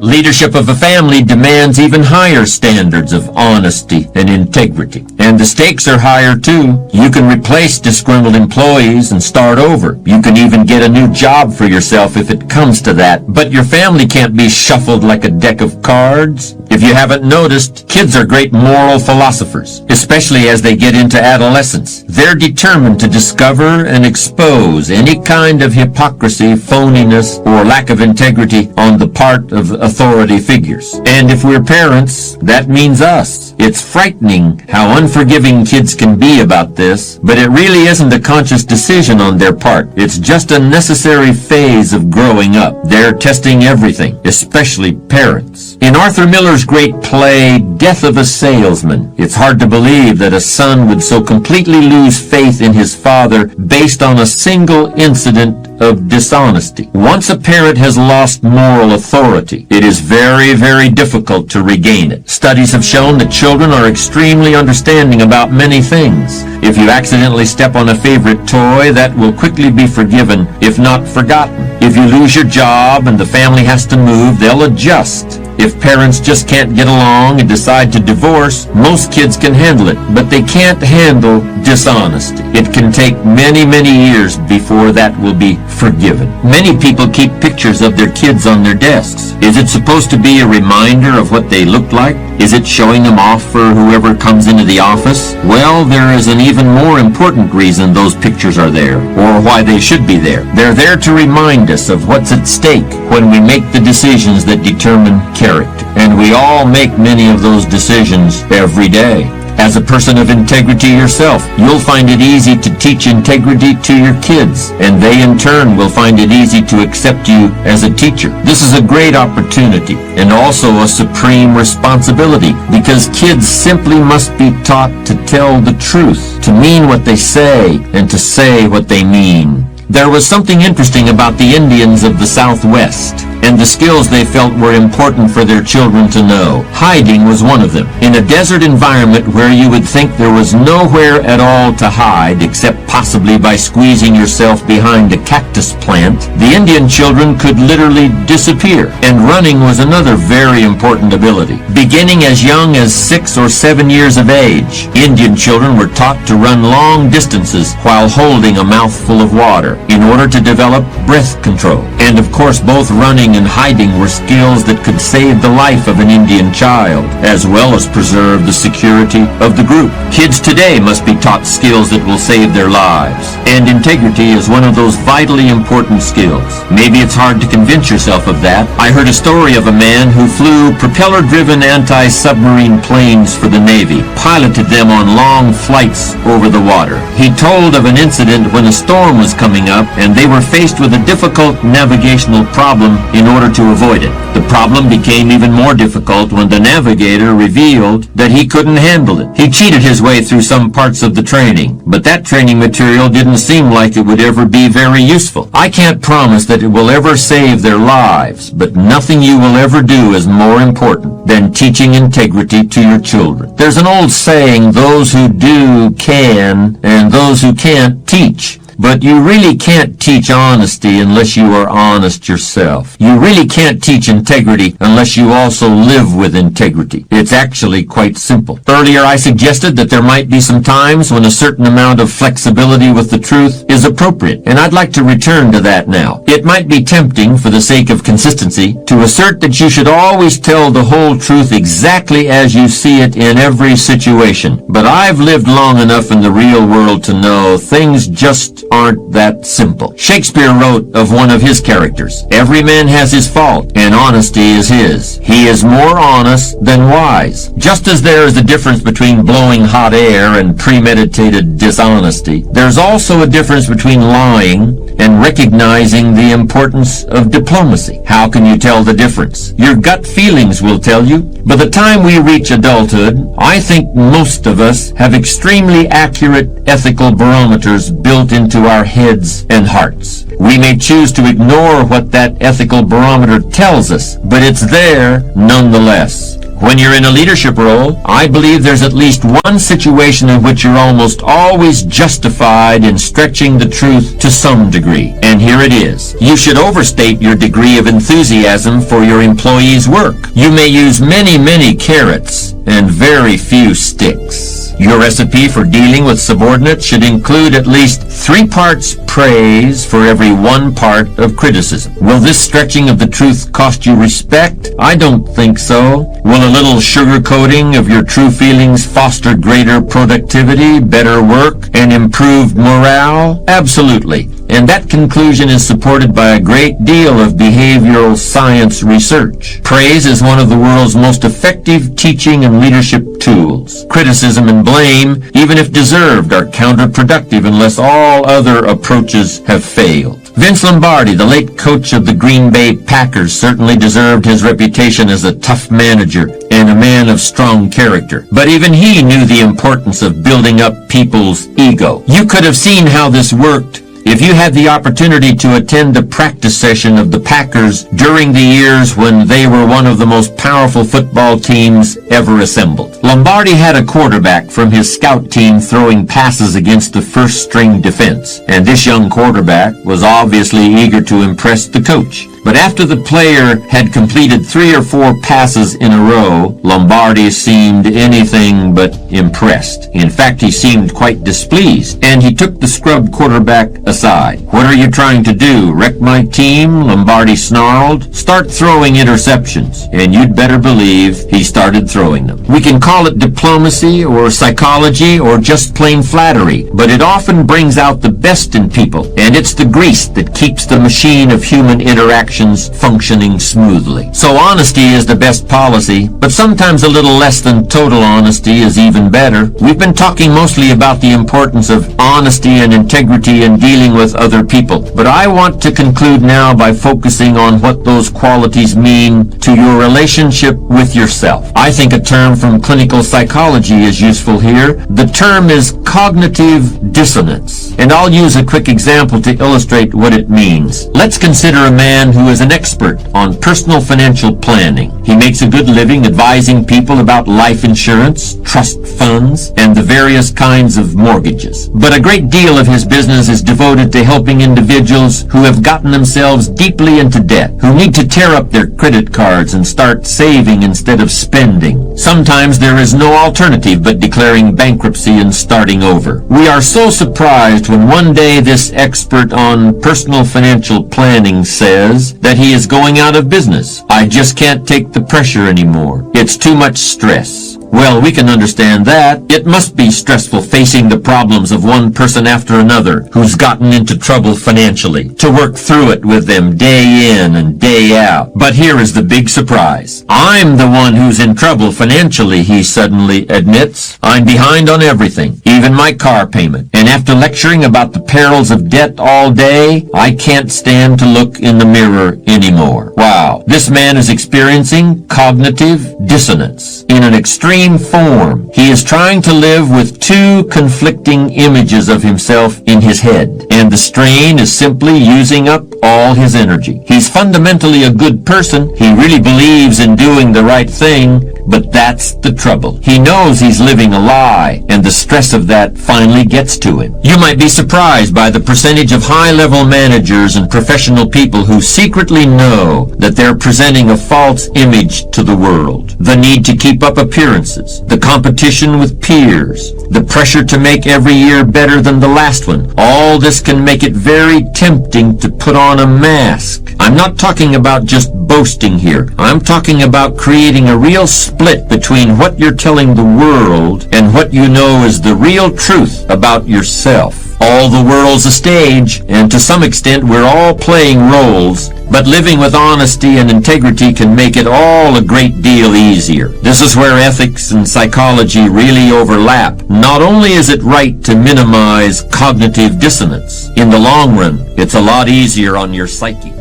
Leadership of a family demands even higher standards of honesty and integrity. And the stakes are higher too. You can replace disgruntled employees and start over. You can even get a new job for yourself if it comes to that. But your family can't be shuffled like a deck of cards. If you haven't noticed, kids are great moral philosophers, especially as they get into adolescence. They're determined to discover and expose any kind of hypocrisy, phoniness, or lack of integrity on the part of authority figures. And if we're parents, that means us. It's frightening how unforgiving kids can be about this, but it really isn't a conscious decision on their part. It's just a necessary phase of growing up. They're testing everything, especially parents. In Arthur Miller's great play, Death of a Salesman, it's hard to believe that a son would so completely lose faith in his father based on a single incident of dishonesty. Once a parent has lost moral authority, it is very, very difficult to regain it. Studies have shown that children are extremely understanding about many things. If you accidentally step on a favorite toy, that will quickly be forgiven, if not forgotten. If you lose your job and the family has to move, they'll adjust. If parents just can't get along and decide to divorce, most kids can handle it, but they can't handle dishonesty. It can take many, many years before that will be forgiven. Many people keep pictures of their kids on their desks. Is it supposed to be a reminder of what they looked like? Is it showing them off for whoever comes into the office? Well, there is an even more important reason those pictures are there, or why they should be there. They're there to remind us of what's at stake when we make the decisions that determine character. And we all make many of those decisions every day. As a person of integrity yourself, you'll find it easy to teach integrity to your kids, and they in turn will find it easy to accept you as a teacher. This is a great opportunity and also a supreme responsibility, because kids simply must be taught to tell the truth, to mean what they say, and to say what they mean. There was something interesting about the Indians of the Southwest and the skills they felt were important for their children to know. Hiding was one of them. In a desert environment where you would think there was nowhere at all to hide except possibly by squeezing yourself behind a cactus plant, the Indian children could literally disappear. And running was another very important ability. Beginning as young as 6 or 7 years of age, Indian children were taught to run long distances while holding a mouthful of water in order to develop breath control. And of course, both running and hiding were skills that could save the life of an Indian child, as well as preserve the security of the group. Kids today must be taught skills that will save their lives, and integrity is one of those vitally important skills. Maybe it's hard to convince yourself of that. I heard a story of a man who flew propeller-driven anti-submarine planes for the Navy, piloted them on long flights over the water. He told of an incident when a storm was coming up, and they were faced with a difficult navigational problem in order to avoid it. The problem became even more difficult when the navigator revealed that he couldn't handle it. He cheated his way through some parts of the training, but that training material didn't seem like it would ever be very useful. I can't promise that it will ever save their lives, but nothing you will ever do is more important than teaching integrity to your children. There's an old saying, those who do can, and those who can't teach. But you really can't teach honesty unless you are honest yourself. You really can't teach integrity unless you also live with integrity. It's actually quite simple. Earlier I suggested that there might be some times when a certain amount of flexibility with the truth is appropriate, and I'd like to return to that now. It might be tempting, for the sake of consistency, to assert that you should always tell the whole truth exactly as you see it in every situation. But I've lived long enough in the real world to know things just aren't that simple. Shakespeare wrote of one of his characters, "Every man has his fault, and honesty is his. He is more honest than wise." Just as there is a difference between blowing hot air and premeditated dishonesty, there's also a difference between lying and recognizing the importance of diplomacy. How can you tell the difference? Your gut feelings will tell you. By the time we reach adulthood, I think most of us have extremely accurate ethical barometers built into our heads and hearts. We may choose to ignore what that ethical barometer tells us, but it's there nonetheless. When you're in a leadership role, I believe there's at least one situation in which you're almost always justified in stretching the truth to some degree. And here it is. You should overstate your degree of enthusiasm for your employees' work. You may use many carrots and very few sticks. Your recipe for dealing with subordinates should include at least 3 parts praise for every 1 part of criticism. Will this stretching of the truth cost you respect? I don't think so. Will a little sugarcoating of your true feelings foster greater productivity, better work, and improved morale? Absolutely. And that conclusion is supported by a great deal of behavioral science research. Praise is one of the world's most effective teaching and leadership tools. Criticism and blame, even if deserved, are counterproductive unless all other approaches have failed. Vince Lombardi, the late coach of the Green Bay Packers, certainly deserved his reputation as a tough manager and a man of strong character. But even he knew the importance of building up people's ego. You could have seen how this worked if you had the opportunity to attend a practice session of the Packers during the years when they were one of the most powerful football teams ever assembled. Lombardi had a quarterback from his scout team throwing passes against the first-string defense, and this young quarterback was obviously eager to impress the coach. But after the player had completed 3 or 4 passes in a row, Lombardi seemed anything but impressed. In fact, he seemed quite displeased, and he took the scrub quarterback aside. "What are you trying to do, wreck my team?" Lombardi snarled. "Start throwing interceptions." And you'd better believe he started throwing them. We can call it diplomacy or psychology or just plain flattery, but it often brings out the best in people, and it's the grease that keeps the machine of human interaction functioning smoothly. So honesty is the best policy, but sometimes a little less than total honesty is even better. We've been talking mostly about the importance of honesty and integrity in dealing with other people, but I want to conclude now by focusing on what those qualities mean to your relationship with yourself. I think a term from clinical psychology is useful here. The term is cognitive dissonance, and I'll use a quick example to illustrate what it means. Let's consider a man who is an expert on personal financial planning. He makes a good living advising people about life insurance, trust funds, and the various kinds of mortgages. But a great deal of his business is devoted to helping individuals who have gotten themselves deeply into debt, who need to tear up their credit cards and start saving instead of spending. Sometimes there is no alternative but declaring bankruptcy and starting over. We are so surprised when one day this expert on personal financial planning says that he is going out of business. "I just can't take the pressure anymore. It's too much stress." Well, we can understand that. It must be stressful facing the problems of one person after another who's gotten into trouble financially, to work through it with them day in and day out. But here is the big surprise. "I'm the one who's in trouble financially," he suddenly admits. "I'm behind on everything, even my car payment. And after lecturing about the perils of debt all day, I can't stand to look in the mirror anymore." Wow. This man is experiencing cognitive dissonance in an extreme form. He is trying to live with 2 conflicting images of himself in his head, and the strain is simply using up all his energy. He's fundamentally a good person. He really believes in doing the right thing, but that's the trouble. He knows he's living a lie, and the stress of that finally gets to him. You might be surprised by the percentage of high-level managers and professional people who secretly know that they're presenting a false image to the world. The need to keep up appearances, the competition with peers, the pressure to make every year better than the last one. All this can make it very tempting to put on a mask. I'm not talking about just boasting here. I'm talking about creating a real split between what you're telling the world and what you know is the real truth about yourself. All the world's a stage, and to some extent we're all playing roles, but living with honesty and integrity can make it all a great deal easier. This is where ethics and psychology really overlap. Not only is it right to minimize cognitive dissonance, in the long run, it's a lot easier on your psyche.